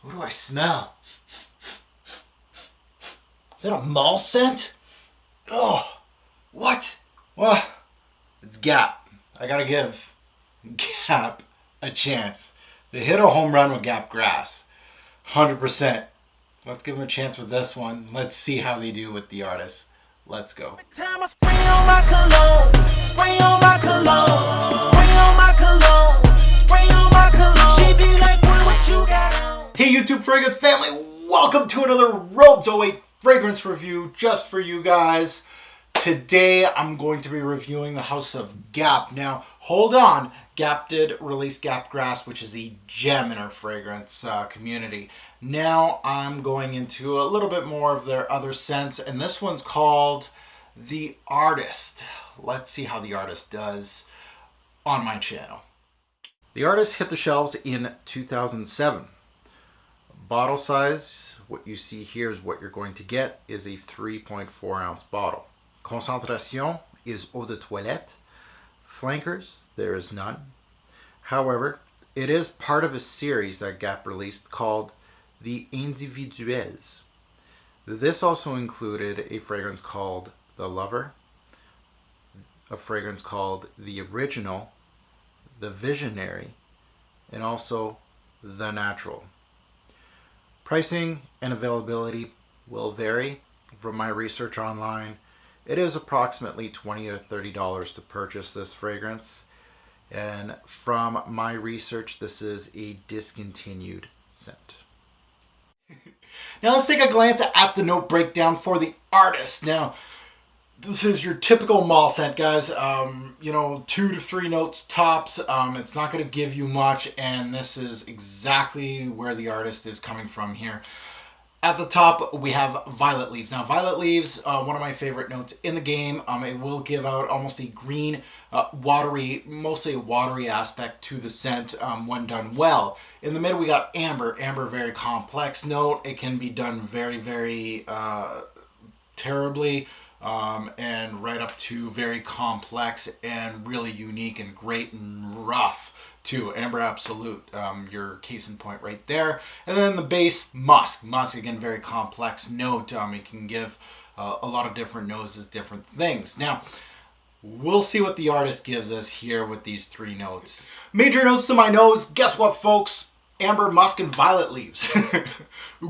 What do I smell? Is that a mall scent? Oh, what? Well, it's Gap. I gotta give Gap a chance. They hit a home run with Gap Grass. 100%. Let's give them a chance with this one. Let's see how they do with the artist. Let's go. Time I spray on my cologne, spray on my cologne, spray on my cologne, spray on my cologne. She be like, what you got on? Hey YouTube fragrance family, welcome to another Robes 08 fragrance review just for you guys. Today I'm going to be reviewing the House of Gap. Now hold on, Gap did release Gap Grass, which is a gem in our fragrance community. Now I'm going into a little bit more of their other scents, and this one's called The Artist. Let's see how The Artist does on my channel. The Artist hit the shelves in 2007. Bottle size, what you see here is what you're going to get, is a 3.4 ounce bottle. Concentration is eau de toilette. Flankers, there is none. However, it is part of a series that Gap released called the Individuels. This also included a fragrance called The Lover, a fragrance called The Original, The Visionary, and also The Natural. Pricing and availability will vary. From my research online, it is approximately $20 to $30 to purchase this fragrance. And from my research, this is a discontinued scent. Now let's take a glance at the note breakdown for The Artist. Now, this is your typical mall scent, guys. 2 to 3 notes tops. It's not going to give you much, and this is exactly where The Artist is coming from here. At the top, we have Violet Leaves. Now, Violet Leaves, one of my favorite notes in the game. It will give out almost a green, watery, mostly a watery aspect to the scent when done well. In the middle, we got Amber. Amber, very complex note. It can be done very, very terribly. And right up to very complex and really unique and great and rough too. Amber Absolute, your case in point right there. And then the base, Musk. Musk, again, very complex note. It can give a lot of different noses, different things. Now, we'll see what The Artist gives us here with these 3 notes. Major notes to my nose, guess what, folks? Amber, Musk, and Violet Leaves.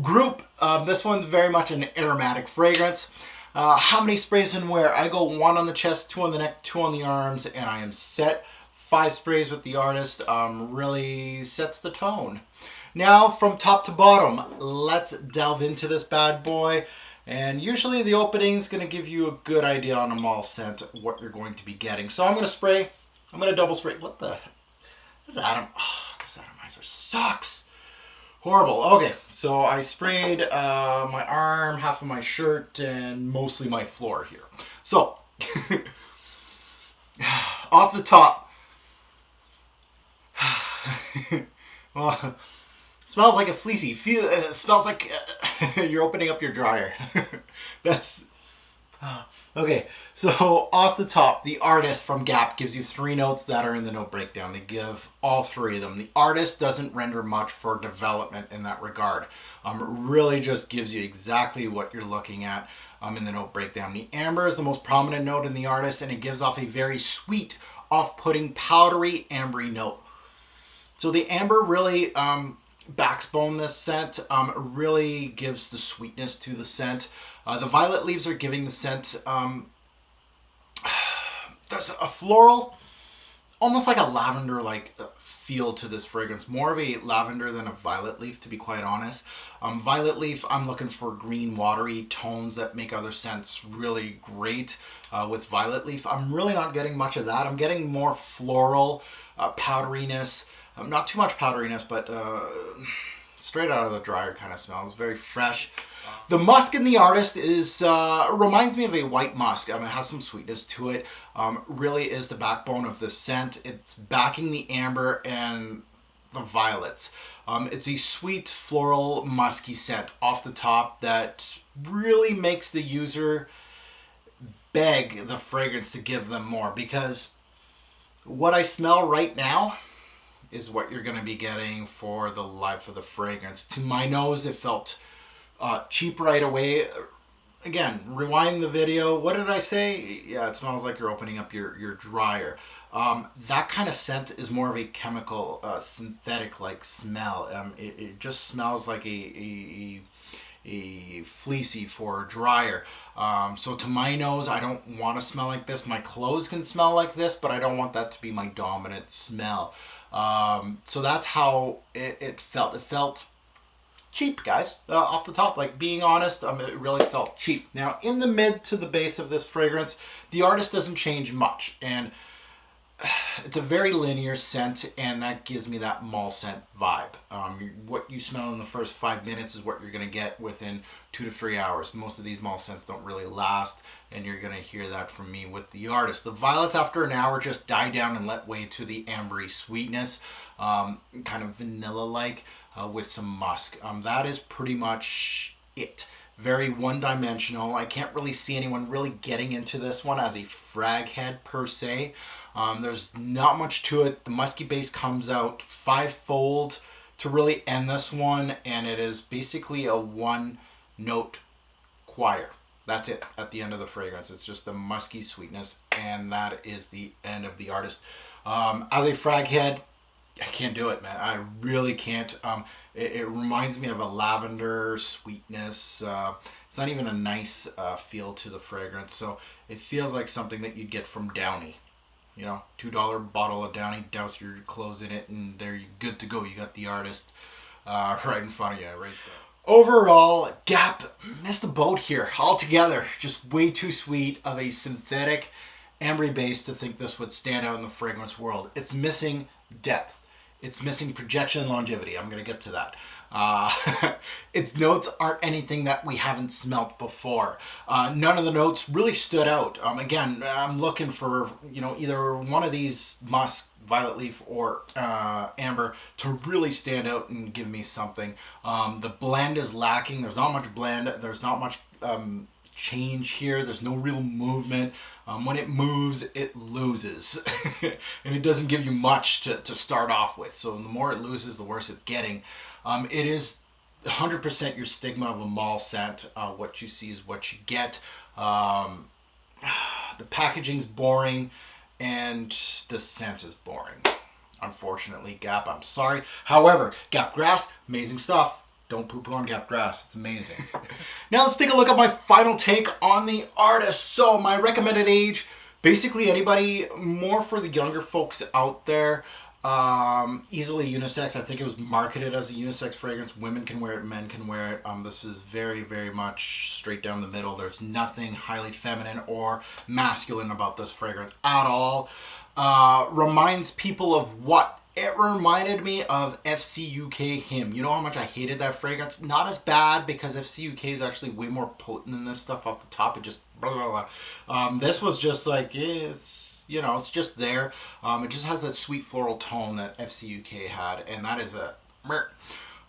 Group, this one's very much an aromatic fragrance. How many sprays and where? I go 1 on the chest, 2 on the neck, 2 on the arms, and I am set. 5 sprays with The Artist really sets the tone. Now, from top to bottom, let's delve into this bad boy. And usually the opening is going to give you a good idea on a mall scent what you're going to be getting. So I'm going to spray. I'm going to double spray. What the? This atomizer sucks. Horrible. Okay, so I sprayed my arm, half of my shirt, and mostly my floor here. So, off the top, well, smells like a fleecy. It smells like you're opening up your dryer. That's okay. So off the top, The Artist from Gap gives you 3 notes that are in the note breakdown. They give all 3 of them. The Artist doesn't render much for development in that regard. Really just gives you exactly what you're looking at in the note breakdown. The Amber is the most prominent note in The Artist, and it gives off a very sweet, off-putting, powdery, ambery note. So the Amber really backbone this scent, really gives the sweetness to the scent. The Violet Leaves are giving the scent, there's a floral, almost like a lavender-like feel to this fragrance. More of a lavender than a violet leaf, to be quite honest. Violet Leaf, I'm looking for green, watery tones that make other scents really great. With Violet Leaf, I'm really not getting much of that. I'm getting more floral, powderiness. Not too much powderiness, but straight out of the dryer kind of smells. Very fresh. The musk in The Artist is reminds me of a white musk. It has some sweetness to it. Really is the backbone of this scent. It's backing the amber and the violets. It's a sweet, floral, musky scent off the top that really makes the user beg the fragrance to give them more, because what I smell right now is what you're going to be getting for the life of the fragrance. To my nose, it felt cheap right away. Again, rewind the video. What did I say? Yeah, it smells like you're opening up your dryer. That kind of scent is more of a chemical, synthetic-like smell. It just smells like a fleecy for a dryer. So to my nose, I don't want to smell like this. My clothes can smell like this, but I don't want that to be my dominant smell. So that's how it felt. It felt cheap, guys, off the top. Like, being honest, it really felt cheap. Now, in the mid to the base of this fragrance, the artist doesn't change much, and it's a very linear scent, and that gives me that mall scent vibe. What you smell in the first 5 minutes is what you're going to get within 2 to 3 hours. Most of these mall scents don't really last, and you're going to hear that from me with the artist. The violets, after an hour, just die down and let way to the ambery sweetness, kind of vanilla-like, with some musk. That is pretty much it. Very one-dimensional. I can't really see anyone really getting into this one as a frag head per se. There's not much to it. The musky base comes out fivefold to really end this one, and it is basically a one-note choir. That's it at the end of the fragrance. It's just a musky sweetness, and that is the end of the artist. As a frag head, I can't do it, man. I really can't. It reminds me of a lavender sweetness. It's not even a nice feel to the fragrance. So it feels like something that you'd get from Downy. You know, $2 bottle of Downy, douse your clothes in it, and there you're good to go. You got the artist right in front of you, right there. Overall, Gap missed the boat here altogether. Just way too sweet of a synthetic ambery base to think this would stand out in the fragrance world. It's missing depth. It's missing projection and longevity. I'm going to get to that. Its notes aren't anything that we haven't smelt before. None of the notes really stood out. Again, I'm looking for, either one of these musk, violet leaf, or amber to really stand out and give me something. The blend is lacking. There's not much blend. There's not much change here. There's no real movement. When it moves, it loses. And it doesn't give you much to start off with. So the more it loses, the worse it's getting. It is 100% your stigma of a mall scent. What you see is what you get. The packaging's boring, and the scent is boring. Unfortunately, Gap, I'm sorry. However, Gap Grass, amazing stuff. Don't poo-poo on Gap Grass. It's amazing. Now let's take a look at my final take on the artist. So my recommended age, basically anybody, more for the younger folks out there. Easily unisex. I think it was marketed as a unisex fragrance. Women can wear it, men can wear it. This is very, very much straight down the middle. There's nothing highly feminine or masculine about this fragrance at all. Reminds people of what? It reminded me of FCUK Him. You know how much I hated that fragrance? Not as bad, because FCUK is actually way more potent than this stuff off the top. It just blah, blah, blah. This was just like, it's just there. It just has that sweet floral tone that FCUK had, and that is a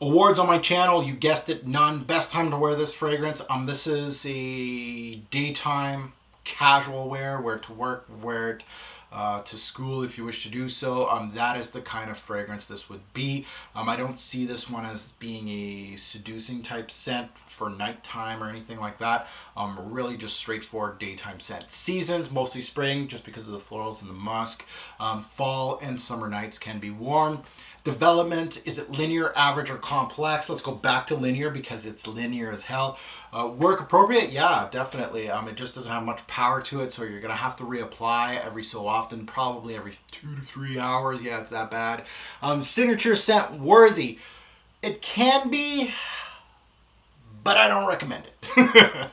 awards on my channel. You guessed it, none. Best time to wear this fragrance. This is a daytime casual wear it to work, wear it to school if you wish to do so. That is the kind of fragrance this would be. I don't see this one as being a seducing type scent for nighttime or anything like that. Really just straightforward daytime scent. Seasons, mostly spring, just because of the florals and the musk. Fall and summer nights can be warm. Development, is it linear, average, or complex? Let's go back to linear, because it's linear as hell. Work appropriate? Yeah, definitely. It just doesn't have much power to it, so you're going to have to reapply every so often, probably every 2 to 3 hours. Yeah, it's that bad. Signature scent worthy. It can be, but I don't recommend it.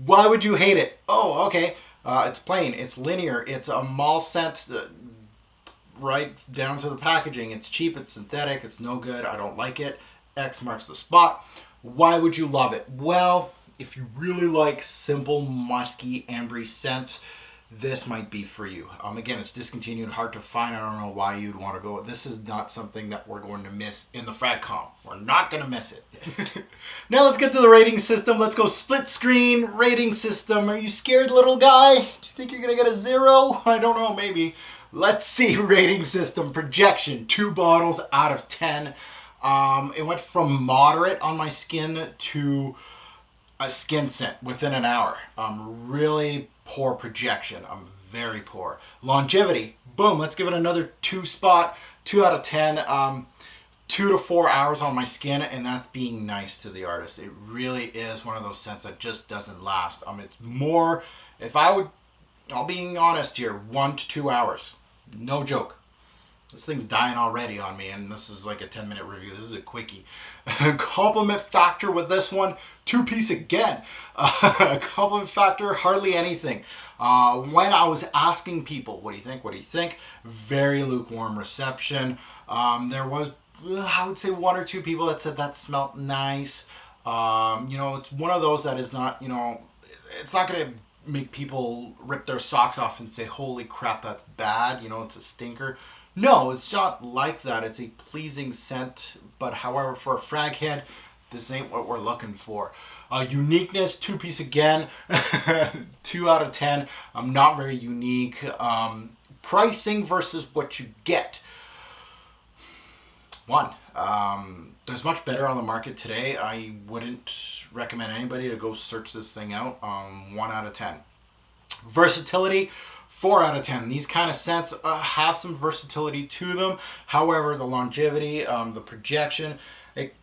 Why would you hate it? Oh, okay. It's plain. It's linear. It's a mall scent right down to the packaging. It's cheap, it's synthetic, it's no good, I don't like it. X marks the spot. Why would you love it? Well, if you really like simple, musky, ambery scents, this might be for you. Again, it's discontinued, hard to find. I don't know why you'd want to go. This is not something that we're going to miss in the FragCom. We're not going to miss it. Now let's get to the rating system. Let's go split screen rating system. Are you scared, little guy? Do you think you're going to get a 0? I don't know, maybe. Let's see, rating system projection, 2 bottles out of 10. It went from moderate on my skin to a skin scent within an hour. Really poor projection. Very poor. Longevity, boom, let's give it another 2 spot, 2 out of 10. 2 to 4 hours on my skin, and that's being nice to the artist. It really is one of those scents that just doesn't last. It's more, if I would, I'll being honest here, 1 to 2 hours. No joke. This thing's dying already on me, and this is like a 10-minute review. This is a quickie. Compliment factor with this one, 2-piece again. Compliment factor, hardly anything. When I was asking people, what do you think? What do you think? Very lukewarm reception. There was, I would say, 1 or 2 people that said that smelled nice. It's one of those that is not, it's not going to make people rip their socks off and say, holy crap, that's bad. It's a stinker. No, it's not like that. It's a pleasing scent. But however, for a frag head, this ain't what we're looking for. Uniqueness, 2-piece again. 2 out of 10. Not very unique. Pricing versus what you get. 1. There's much better on the market today. I wouldn't recommend anybody to go search this thing out. 1 out of 10. Versatility, 4 out of 10. These kind of scents have some versatility to them. However, the longevity, the projection, it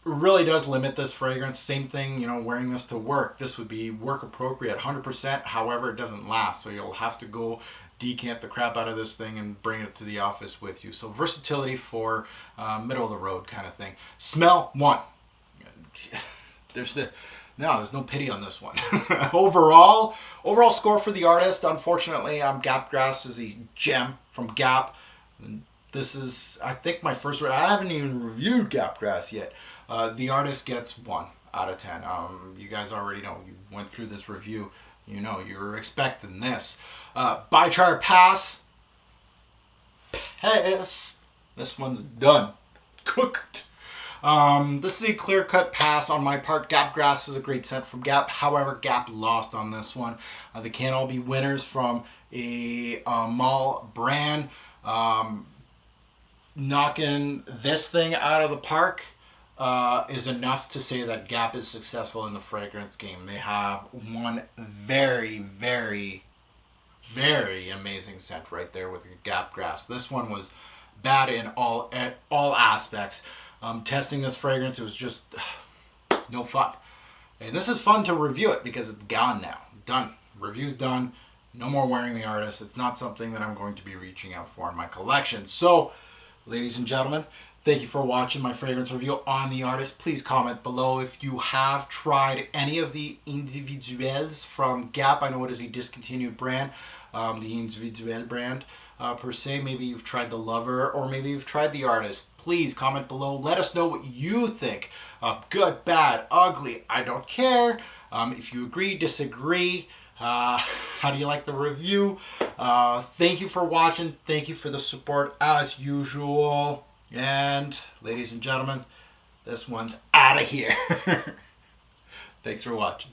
really does limit this fragrance. Same thing, wearing this to work. This would be work appropriate, 100%. However, it doesn't last. So you'll have to go decant the crap out of this thing and bring it to the office with you. So versatility for middle of the road kind of thing. Smell, 1. There's no pity on this one. Overall score for the artist, unfortunately, Gap Grass is a gem from Gap. This is, I think, my first. I haven't even reviewed Gap Grass yet. The artist gets 1 out of 10. You guys already know. You went through this review. You were expecting this. Buy, try, or pass. Pass. This one's done. Cooked. This is a clear-cut pass on my part. Gap Grass is a great scent from Gap. However, Gap lost on this one. They can't all be winners from a mall brand. Knocking this thing out of the park is enough to say that Gap is successful in the fragrance game. They have one very, very, very amazing scent right there with Gap Grass. This one was bad in all aspects. Testing this fragrance, it was just no fun. And this is fun to review it because it's gone now. Done. Review's done. No more wearing the artist. It's not something that I'm going to be reaching out for in my collection. So, ladies and gentlemen, thank you for watching my fragrance review on the artist. Please comment below if you have tried any of the individuels from Gap. I know it is a discontinued brand, the individuel brand. Per se, maybe you've tried the Lover or maybe you've tried the artist. Please comment below. Let us know what you think. Good, bad, ugly, I don't care. If you agree, disagree, how do you like the review? Thank you for watching. Thank you for the support as usual. And ladies and gentlemen, this one's out of here. Thanks for watching.